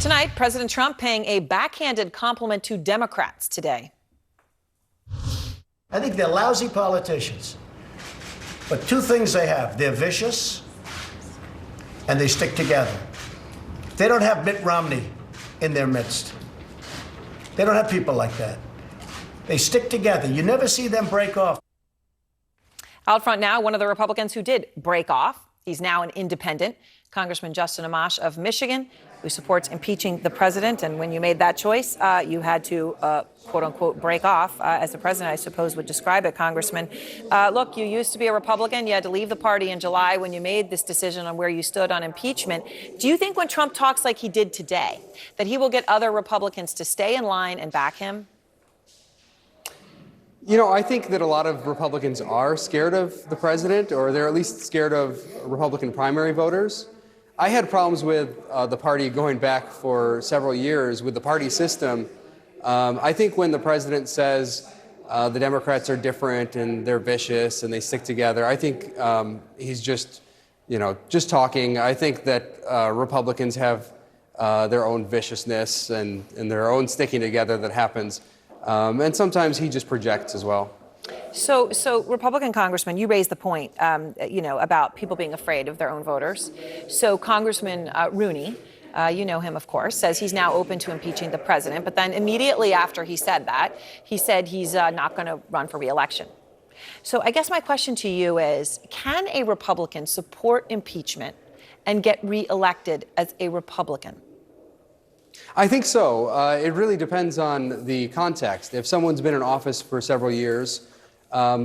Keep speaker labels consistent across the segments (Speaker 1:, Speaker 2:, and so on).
Speaker 1: Tonight, President Trump paying a backhanded compliment to Democrats today.
Speaker 2: I think they're lousy politicians. But two things they have. They're vicious and they stick together. They don't have Mitt Romney in their midst. They don't have people like that. They stick together. You never see them break off.
Speaker 1: Out front now, one of the Republicans who did break off. He's now an independent, Congressman Justin Amash of Michigan, who supports impeaching the president. And when you made that choice, you had to, quote unquote, break off, as the president, I suppose, would describe it, Congressman. Look, you used to be a Republican. You had to leave the party in July when you made this decision on where you stood on impeachment. Do you think when Trump talks like he did today, that he will get other Republicans to stay in line and back him?
Speaker 3: You know, I think that a lot of Republicans are scared of the president, or they're at least scared of Republican primary voters. I had problems with the party going back for several years with the party system. I think when the president says the Democrats are different and they're vicious and they stick together, I think he's just talking. I think that Republicans have their own viciousness and their own sticking together that happens. And sometimes he just projects as well.
Speaker 1: So Republican Congressman, you raised the point, about people being afraid of their own voters. So Congressman Rooney, you know him, of course, says he's now open to impeaching the president. But then immediately after he said that, he said he's not going to run for re-election. So I guess my question to you is, can a Republican support impeachment and get re-elected as a Republican?
Speaker 3: I think so. It really depends on the context. If someone's been in office for several years,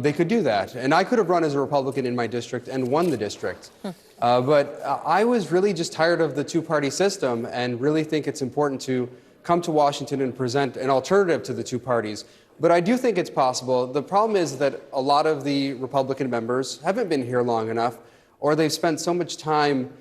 Speaker 3: they could do that. And I could have run as a Republican in my district and won the district. But I was really just tired of the two-party system and really think it's important to come to Washington and present an alternative to the two parties. But I do think it's possible. The problem is that a lot of the Republican members haven't been here long enough, or they've spent so much time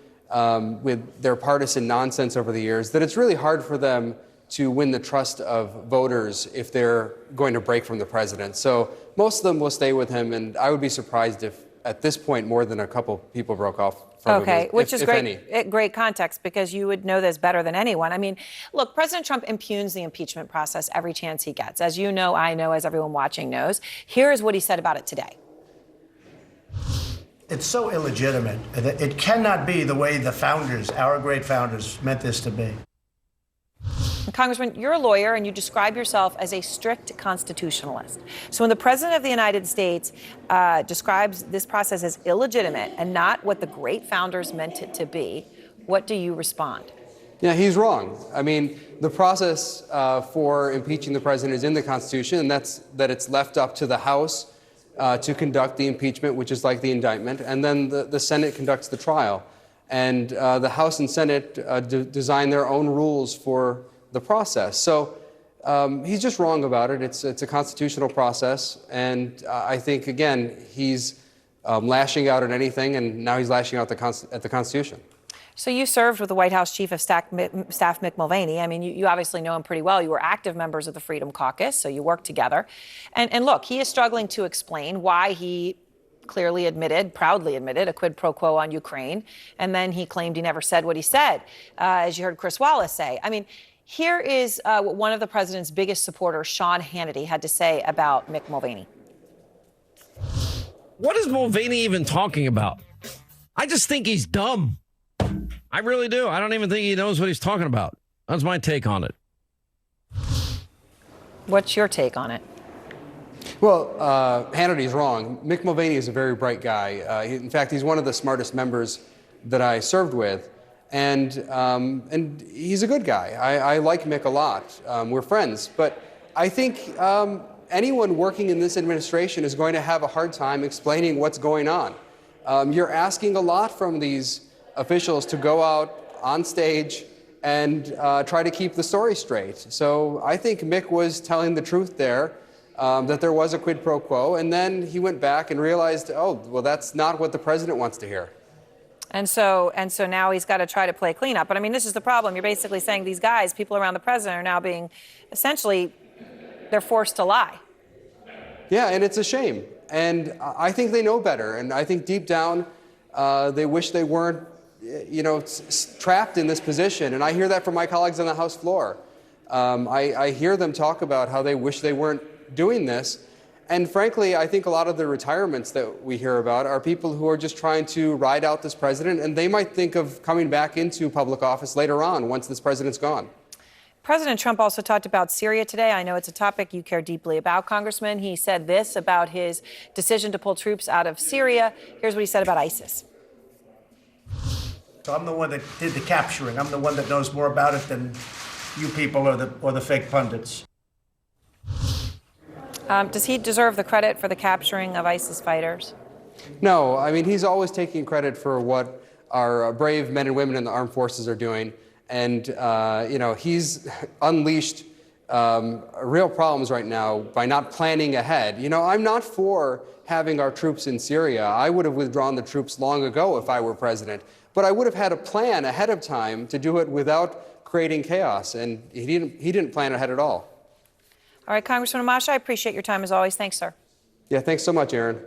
Speaker 3: with their partisan nonsense over the years that it's really hard for them to win the trust of voters if they're going to break from the president. So most of them will stay with him, and I would be surprised if at this point more than a couple people broke off from him,
Speaker 1: which is great context, because you would know this better than anyone. I mean, look, President Trump impugns the impeachment process every chance he gets. As you know, I know, as everyone watching knows. Here is what he said about it today.
Speaker 2: It's so illegitimate. It cannot be the way the founders, our great founders, meant this to be.
Speaker 1: Congressman, you're a lawyer and you describe yourself as a strict constitutionalist. So when the President of the United States describes this process as illegitimate and not what the great founders meant it to be, what do you respond?
Speaker 3: Yeah, he's wrong. I mean, the process for impeaching the president is in the Constitution, and that's that it's left up to the House to conduct the impeachment, which is like the indictment, and then the Senate conducts the trial. And the House and Senate design their own rules for the process. So he's just wrong about it. It's a constitutional process, and I think, again, he's lashing out at anything, and now he's lashing out at the Constitution.
Speaker 1: So you served with the White House Chief of Staff Mick Mulvaney. I mean, you obviously know him pretty well. You were active members of the Freedom Caucus, so you worked together. And look, he is struggling to explain why he proudly admitted a quid pro quo on Ukraine. And then he claimed he never said what he said, as you heard Chris Wallace say. I mean, here is what one of the president's biggest supporters, Sean Hannity, had to say about Mick Mulvaney.
Speaker 4: What is Mulvaney even talking about? I just think he's dumb. I really do. I don't even think he knows what he's talking about. That's my take on it.
Speaker 1: What's your take on it?
Speaker 3: Well, Hannity's wrong. Mick Mulvaney is a very bright guy. In fact, he's one of the smartest members that I served with. And he's a good guy. I like Mick a lot. We're friends. But I think anyone working in this administration is going to have a hard time explaining what's going on. You're asking a lot from these officials to go out on stage and try to keep the story straight. So I think Mick was telling the truth there, that there was a quid pro quo, and then he went back and realized, oh, well, that's not what the president wants to hear.
Speaker 1: And so now he's got to try to play cleanup. But I mean, this is the problem. You're basically saying these guys, people around the president, are now being essentially, they're forced to lie.
Speaker 3: Yeah, and it's a shame. And I think they know better. And I think deep down, they wish they weren't trapped in this position. And I hear that from my colleagues on the House floor. I hear them talk about how they wish they weren't doing this. And frankly, I think a lot of the retirements that we hear about are people who are just trying to ride out this president, and they might think of coming back into public office later on once this president's gone.
Speaker 1: President Trump also talked about Syria today. I know it's a topic you care deeply about, Congressman. He said this about his decision to pull troops out of Syria. Here's what he said about ISIS.
Speaker 2: So I'm the one that did the capturing. I'm the one that knows more about it than you people or the fake pundits.
Speaker 1: Does he deserve the credit for the capturing of ISIS fighters?
Speaker 3: No, I mean, he's always taking credit for what our brave men and women in the armed forces are doing. And, he's unleashed real problems right now by not planning ahead. I'm not for having our troops in Syria. I would have withdrawn the troops long ago if I were president. But I would have had a plan ahead of time to do it without creating chaos. And he didn't plan ahead at all.
Speaker 1: All right, Congressman Amash, I appreciate your time as always. Thanks, sir.
Speaker 3: Yeah, thanks so much, Aaron.